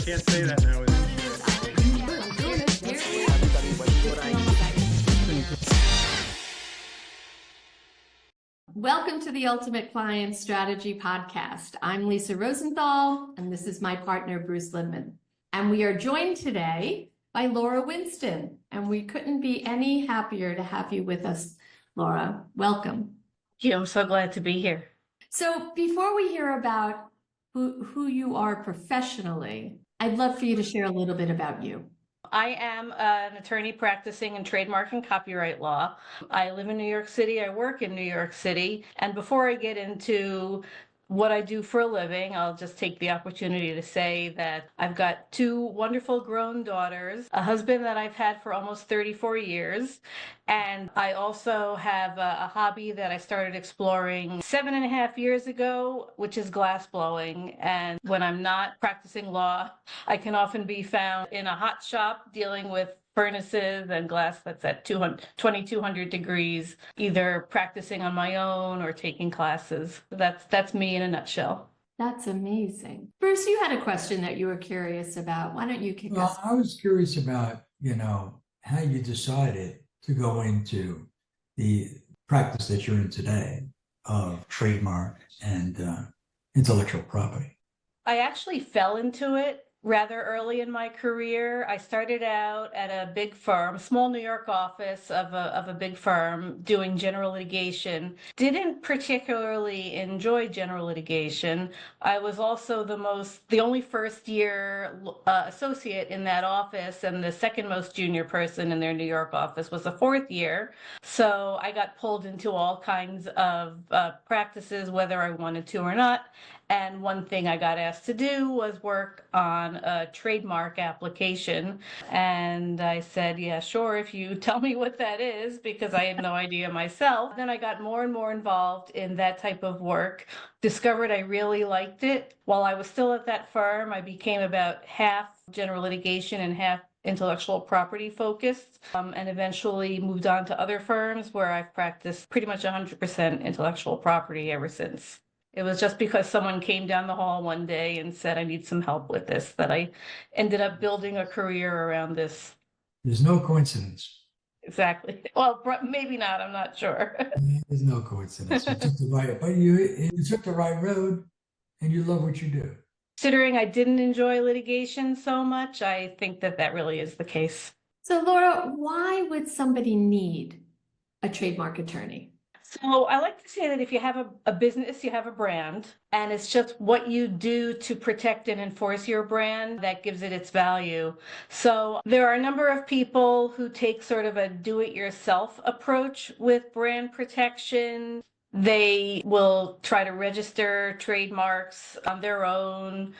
can't say that now. Welcome to the Ultimate Client Strategy Podcast. I'm Lisa Rosenthal, and this is my partner, Bruce Lindman. And we are joined today by Laura Winston, and we couldn't be any happier to have you with us, Laura. Welcome. Thank you. I'm so glad to be here. So before we hear about who you are professionally, I'd love for you to share a little bit about you. I am an attorney practicing in trademark and copyright law. I live in New York City. I work in New York City. And before I get into what I do for a living, I'll just take the opportunity to say that I've got two wonderful grown daughters, a husband that I've had for almost 34 years, and I also have a hobby that I started exploring 7.5 years ago, which is glass blowing. And when I'm not practicing law, I can often be found in a hot shop dealing with furnaces and glass that's at 2,200 degrees, either practicing on my own or taking classes. That's me in a nutshell. That's amazing. Bruce, you had a question that you were curious about. Why don't you kick us? I was curious about, how you decided to go into the practice that you're in today of trademark and intellectual property. I actually fell into it rather early in my career. I started out at a big firm, small New York office of a big firm doing general litigation. Didn't particularly enjoy general litigation. I was also the only first year associate in that office, and the second most junior person in their New York office was a fourth year. So I got pulled into all kinds of practices, whether I wanted to or not. And one thing I got asked to do was work on a trademark application. And I said, yeah, sure, if you tell me what that is, because I had no idea myself. Then I got more and more involved in that type of work, discovered I really liked it. While I was still at that firm, I became about half general litigation and half intellectual property focused, and eventually moved on to other firms where I've practiced pretty much 100% intellectual property ever since. It was just because someone came down the hall one day and said, I need some help with this, that I ended up building a career around this. There's no coincidence. Exactly. Well, maybe not. I'm not sure. There's no coincidence. You took you took the right road, and you love what you do. Considering I didn't enjoy litigation so much, I think that really is the case. So Laura, why would somebody need a trademark attorney? So I like to say that if you have a business, you have a brand, and it's just what you do to protect and enforce your brand that gives it its value. So there are a number of people who take sort of a do-it-yourself approach with brand protection. They will try to register trademarks on their own,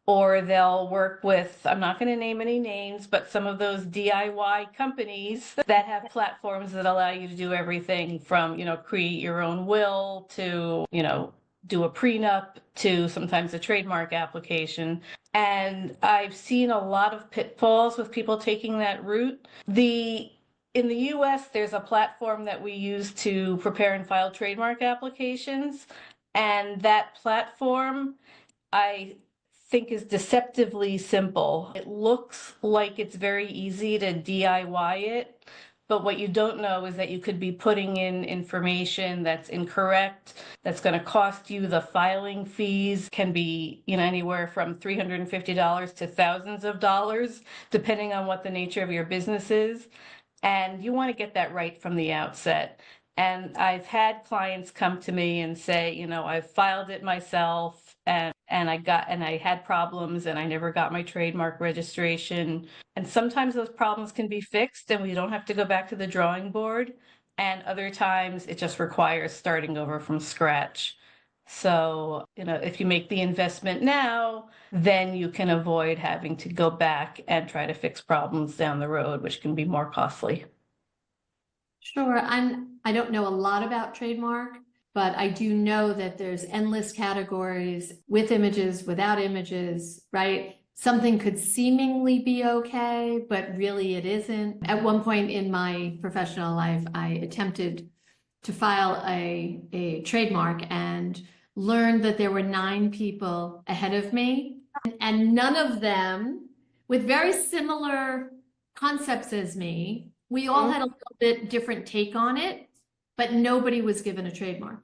or they'll work with, I'm not going to name any names, but some of those DIY companies that have platforms that allow you to do everything from, create your own will to, do a prenup to sometimes a trademark application. And I've seen a lot of pitfalls with people taking that route. In the US, there's a platform that we use to prepare and file trademark applications. And that platform, I think, is deceptively simple. It looks like it's very easy to DIY it, but what you don't know is that you could be putting in information that's incorrect, that's going to cost you. The filing fees can be, anywhere from $350 to thousands of dollars, depending on what the nature of your business is. And you want to get that right from the outset. And I've had clients come to me and say, I've filed it myself, and I had problems, and I never got my trademark registration. And sometimes those problems can be fixed and we don't have to go back to the drawing board. And other times it just requires starting over from scratch. So, if you make the investment now, then you can avoid having to go back and try to fix problems down the road, which can be more costly. Sure. I don't know a lot about trademark, but I do know that there's endless categories with images, without images, right? Something could seemingly be okay, but really it isn't. At one point in my professional life, I attempted to file a trademark and learned that there were 9 people ahead of me And none of them, with very similar concepts as me, we all had a little bit different take on it, but nobody was given a trademark.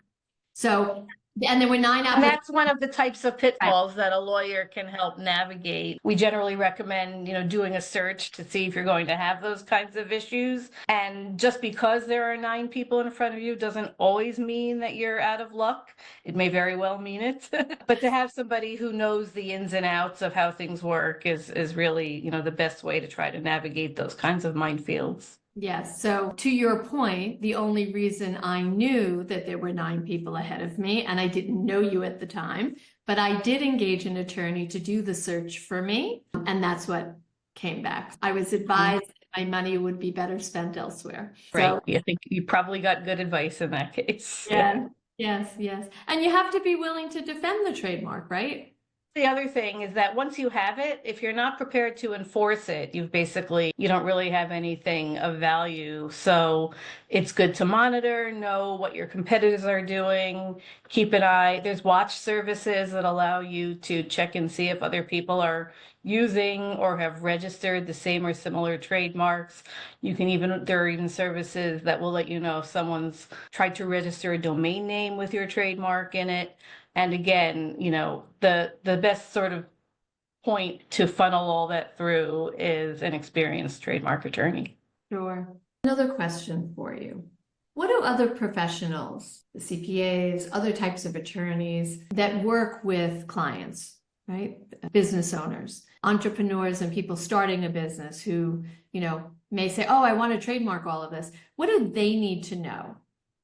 So, and there were 9 And applicants. that's one of the types of pitfalls that a lawyer can help navigate. We generally recommend, doing a search to see if you're going to have those kinds of issues. And just because there are 9 people in front of you doesn't always mean that you're out of luck. It may very well mean it. But to have somebody who knows the ins and outs of how things work is really, the best way to try to navigate those kinds of minefields. Yes. So to your point, the only reason I knew that there were 9 people ahead of me, and I didn't know you at the time, but I did engage an attorney to do the search for me. And that's what came back. I was advised that my money would be better spent elsewhere. Right. So, I think you probably got good advice in that case. yeah. Yes. And you have to be willing to defend the trademark, right? The other thing is that once you have it, if you're not prepared to enforce it, you don't really have anything of value. So it's good to monitor, know what your competitors are doing, keep an eye. There's watch services that allow you to check and see if other people are using or have registered the same or similar trademarks. There are even services that will let you know if someone's tried to register a domain name with your trademark in it. And again, the best sort of point to funnel all that through is an experienced trademark attorney. Sure. Another question for you. What do other professionals, the CPAs, other types of attorneys that work with clients, right? Business owners, entrepreneurs, and people starting a business who, may say, oh, I want to trademark all of this. What do they need to know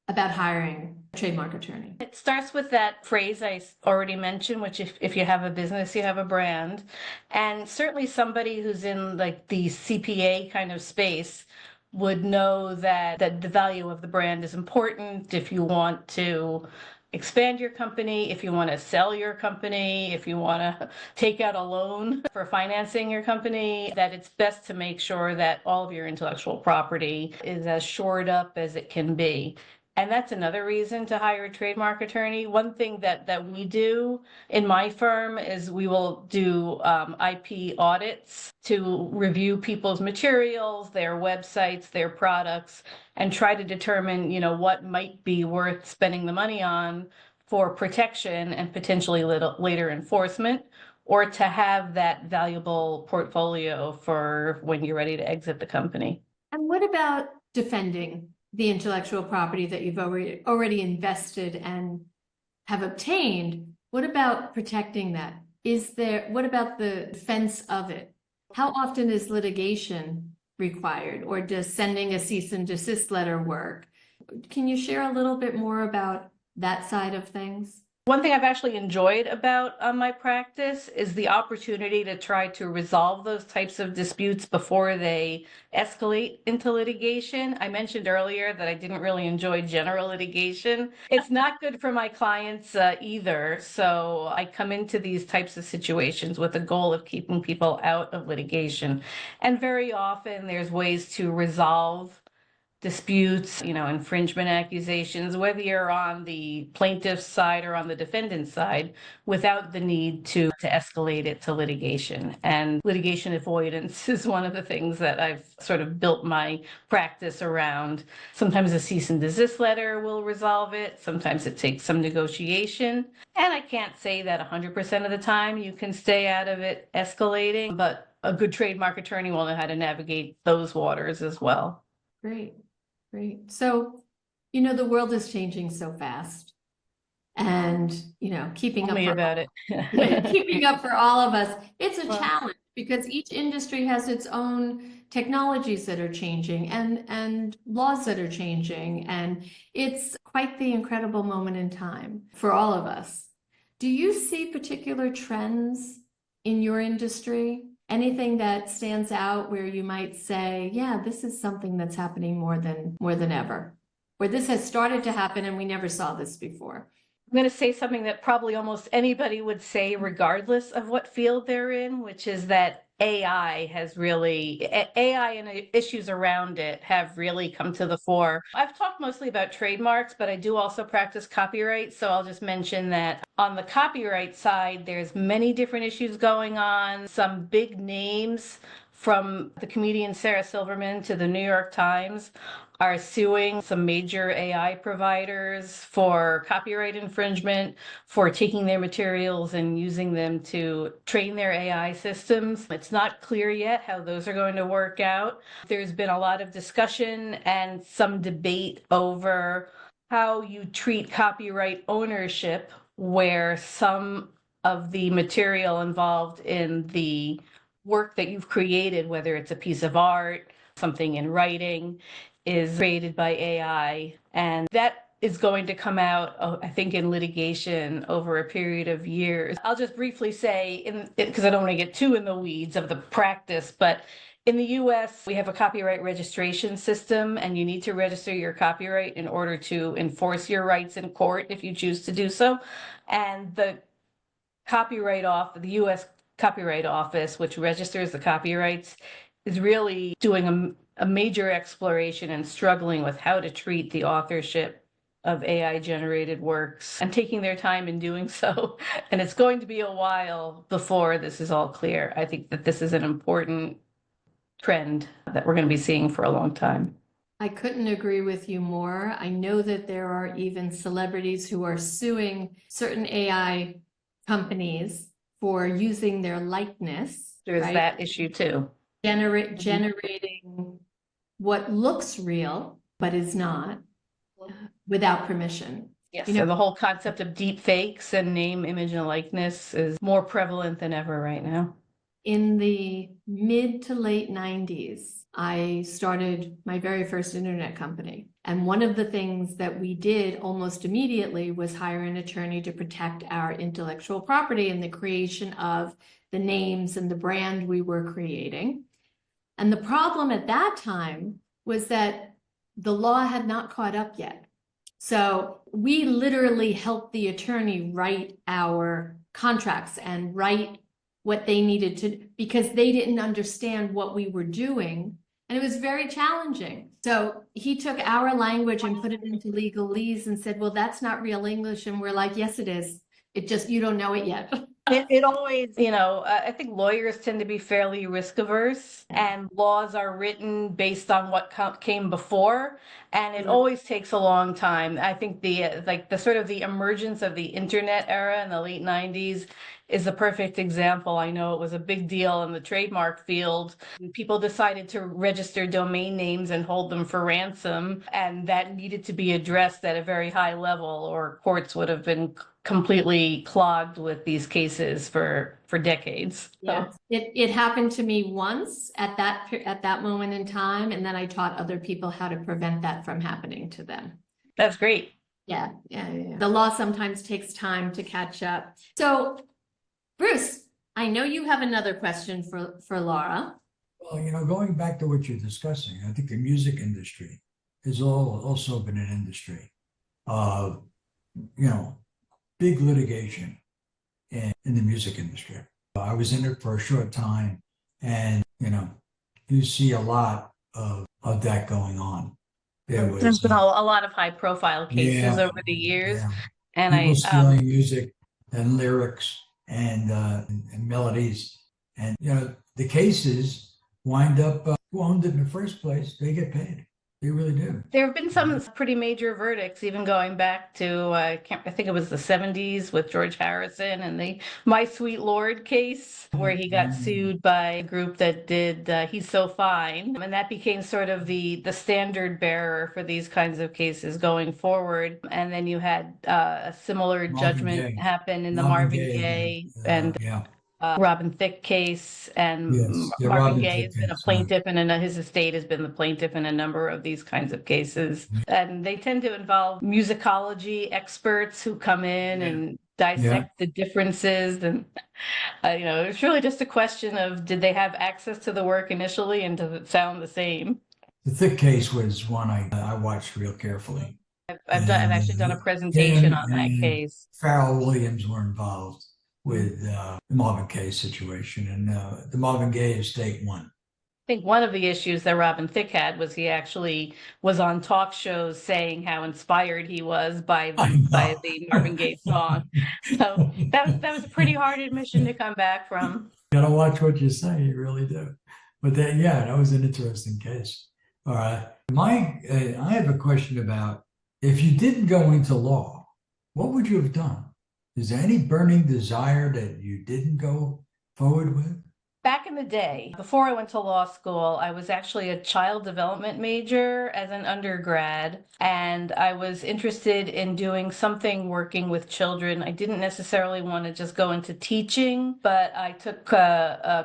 about hiring a trademark attorney? It starts with that phrase I already mentioned, which if you have a business, you have a brand. And certainly somebody who's in like the CPA kind of space would know that the value of the brand is important if you want to expand your company, if you want to sell your company, if you want to take out a loan for financing your company, that it's best to make sure that all of your intellectual property is as shored up as it can be. And that's another reason to hire a trademark attorney. One thing that we do in my firm is we will do IP audits to review people's materials, their websites, their products, and try to determine, what might be worth spending the money on for protection and potentially later enforcement, or to have that valuable portfolio for when you're ready to exit the company. And what about defending the intellectual property that you've already invested and have obtained? What about protecting that? What about the defense of it? How often is litigation required, or does sending a cease and desist letter work? Can you share a little bit more about that side of things? One thing I've actually enjoyed about my practice is the opportunity to try to resolve those types of disputes before they escalate into litigation. I mentioned earlier that I didn't really enjoy general litigation. It's not good for my clients either. So I come into these types of situations with the goal of keeping people out of litigation. And very often there's ways to resolve disputes, infringement accusations, whether you're on the plaintiff's side or on the defendant's side, without the need to escalate it to litigation. And litigation avoidance is one of the things that I've sort of built my practice around. Sometimes a cease and desist letter will resolve it. Sometimes it takes some negotiation. And I can't say that 100% of the time you can stay out of it escalating, but a good trademark attorney will know how to navigate those waters as well. Great. So, the world is changing so fast, and, keeping up about it. keeping up for all of us, it's a challenge because each industry has its own technologies that are changing and laws that are changing. And it's quite the incredible moment in time for all of us. Do you see particular trends in your industry? Anything that stands out where you might say, yeah, this is something that's happening more than ever, or this has started to happen and we never saw this before? I'm going to say something that probably almost anybody would say regardless of what field they're in, which is that AI has really, AI and issues around it have really come to the fore. I've talked mostly about trademarks, but I do also practice copyright. So I'll just mention that on the copyright side, there's many different issues going on. Some big names, from the comedian Sarah Silverman to the New York Times, are suing some major AI providers for copyright infringement, for taking their materials and using them to train their AI systems. It's not clear yet how those are going to work out. There's been a lot of discussion and some debate over how you treat copyright ownership, where some of the material involved in the work that you've created, whether it's a piece of art, something in writing, is created by AI. And that is going to come out, I think, in litigation over a period of years. I'll just briefly say, because I don't want to get too in the weeds of the practice, but in the US, we have a copyright registration system, and you need to register your copyright in order to enforce your rights in court if you choose to do so. And the US Copyright Office, which registers the copyrights, is really doing a major exploration and struggling with how to treat the authorship of AI generated works, and taking their time in doing so. And it's going to be a while before this is all clear. I think that this is an important trend that we're going to be seeing for a long time. I couldn't agree with you more. I know that there are even celebrities who are suing certain AI companies for using their likeness. There's right? that issue too. Generating what looks real, but is not, without permission. Yes, so the whole concept of deep fakes and name, image, and likeness is more prevalent than ever right now. In the mid to late 90s, I started my very first internet company. And one of the things that we did almost immediately was hire an attorney to protect our intellectual property and the creation of the names and the brand we were creating. And the problem at that time was that the law had not caught up yet. So we literally helped the attorney write our contracts and write what they needed to, because they didn't understand what we were doing. And it was very challenging. So he took our language and put it into legalese and said, well, that's not real English. And we're like, yes, it is. It just, you don't know it yet. It always, I think lawyers tend to be fairly risk averse, and laws are written based on what came before, and it always takes a long time. I think the sort of the emergence of the internet era in the late 90s is a perfect example. I know it was a big deal in the trademark field. People decided to register domain names and hold them for ransom, and that needed to be addressed at a very high level, or courts would have been completely clogged with these cases for decades. Yeah, it happened to me once at that moment in time, and then I taught other people how to prevent that from happening to them. That's great. Yeah. The law sometimes takes time to catch up. So, Bruce, I know you have another question for Laura. Well, going back to what you're discussing, I think the music industry has also been an industry of, big litigation in the music industry. I was in it for a short time, and you see a lot of that going on. There's been a lot of high profile cases over the years, and people stealing music and lyrics and melodies, and the cases wind up who owned it in the first place, they get paid. They really do. There have been some pretty major verdicts, even going back to, I think it was the 70s with George Harrison and the My Sweet Lord case, where he got sued by a group that did He's So Fine. And that became sort of the standard bearer for these kinds of cases going forward. And then you had a similar judgment happen in the Marvin Gaye and Robin Thicke case, and Marvin Gaye has been a plaintiff, and his estate has been the plaintiff in a number of these kinds of cases. And they tend to involve musicology experts who come in and dissect the differences. And, it's really just a question of, did they have access to the work initially, and does it sound the same? The Thicke case was one I watched real carefully. I've actually done a presentation on that case. Pharrell Williams were involved with the Marvin Gaye situation, and the Marvin Gaye estate won. I think one of the issues that Robin Thicke had was he actually was on talk shows saying how inspired he was by the Marvin Gaye song. So that was a pretty hard admission to come back from. Gotta watch what you say, you really do. But then, yeah, that was an interesting case. All right, I have a question about if you didn't go into law, what would you have done? Is there any burning desire that you didn't go forward with? Back in the day, before I went to law school, I was actually a child development major as an undergrad, and I was interested in doing something working with children. I didn't necessarily want to just go into teaching, but I took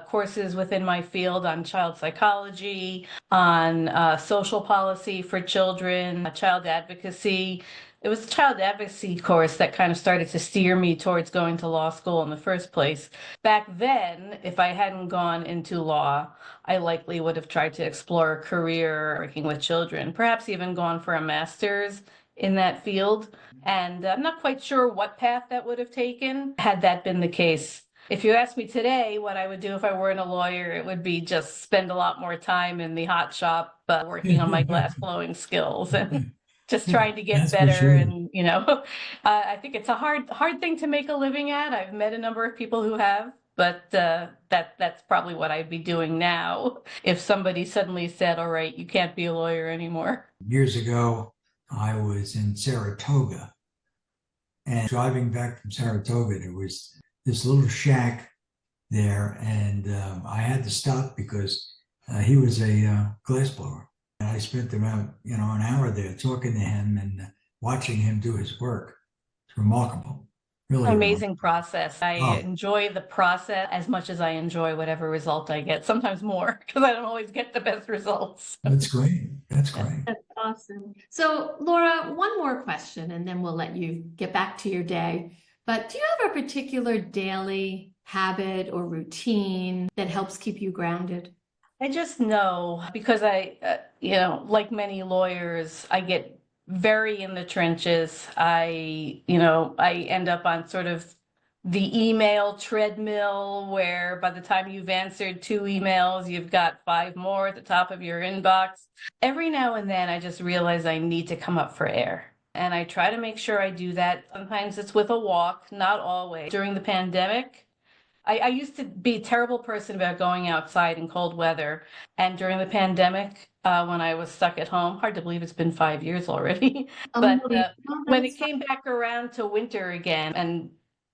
courses within my field on child psychology, on social policy for children, child advocacy. It was the child advocacy course that kind of started to steer me towards going to law school in the first place. Back then, if I hadn't gone into law, I likely would have tried to explore a career working with children, perhaps even gone for a master's in that field. And I'm not quite sure what path that would have taken had that been the case. If you ask me today what I would do if I weren't a lawyer, it would be just spend a lot more time in the hot shop working on my glass blowing skills and just trying to get That's for better. sure. And, I think it's a hard thing to make a living at. I've met a number of people who have, but that's probably what I'd be doing now if somebody suddenly said, all right, you can't be a lawyer anymore. Years ago, I was in Saratoga, and driving back from Saratoga, there was this little shack there, and I had to stop because he was a glassblower. And I spent about an hour there talking to him and watching him do his work. It's remarkable. Really Amazing process. I enjoy the process as much as I enjoy whatever result I get, sometimes more, because I don't always get the best results. That's great. That's great. That's awesome. So, Laura, one more question, and then we'll let you get back to your day. But do you have a particular daily habit or routine that helps keep you grounded? I just know because like many lawyers, I get very in the trenches. I end up on sort of the email treadmill where by the time you've answered 2 emails, you've got 5 more at the top of your inbox. Every now and then I just realize I need to come up for air. And I try to make sure I do that. Sometimes it's with a walk, not always. During the pandemic, I used to be a terrible person about going outside in cold weather. And during the pandemic, when I was stuck at home, hard to believe it's been 5 years already. But when it came back around to winter again, and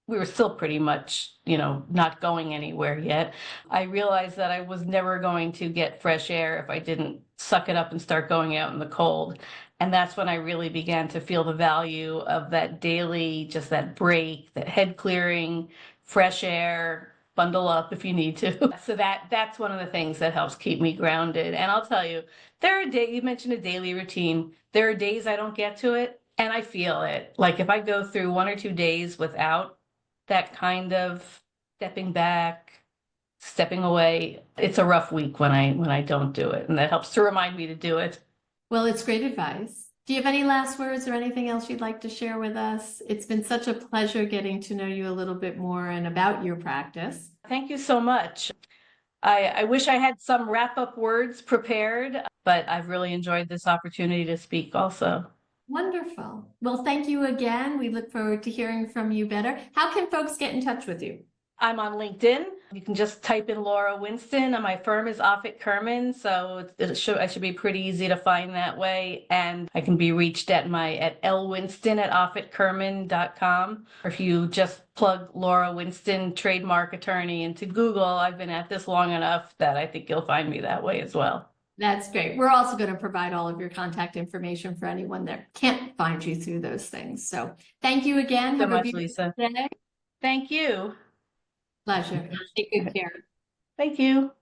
we were still pretty much, not going anywhere yet, I realized that I was never going to get fresh air if I didn't suck it up and start going out in the cold. And that's when I really began to feel the value of that daily, just that break, that head clearing, fresh air, bundle up if you need to. So that's one of the things that helps keep me grounded. And I'll tell you, there are days, you mentioned a daily routine. There are days I don't get to it and I feel it. Like if I go through 1 or 2 days without that kind of stepping back, stepping away, it's a rough week when I don't do it. And that helps to remind me to do it. Well, it's great advice. Do you have any last words or anything else you'd like to share with us? It's been such a pleasure getting to know you a little bit more and about your practice. Thank you so much. I wish I had some wrap-up words prepared, but I've really enjoyed this opportunity to speak also. Wonderful. Well, thank you again. We look forward to hearing from you better. How can folks get in touch with you? I'm on LinkedIn. You can just type in Laura Winston, and my firm is Offit Kurman, so I should be pretty easy to find that way. And I can be reached at lwinston@offitkurman.com. Or if you just plug Laura Winston, trademark attorney, into Google, I've been at this long enough that I think you'll find me that way as well. That's great. We're also going to provide all of your contact information for anyone that can't find you through those things. So thank you again. So much, Lisa. Day. Thank you. Pleasure. Take good care. Thank you.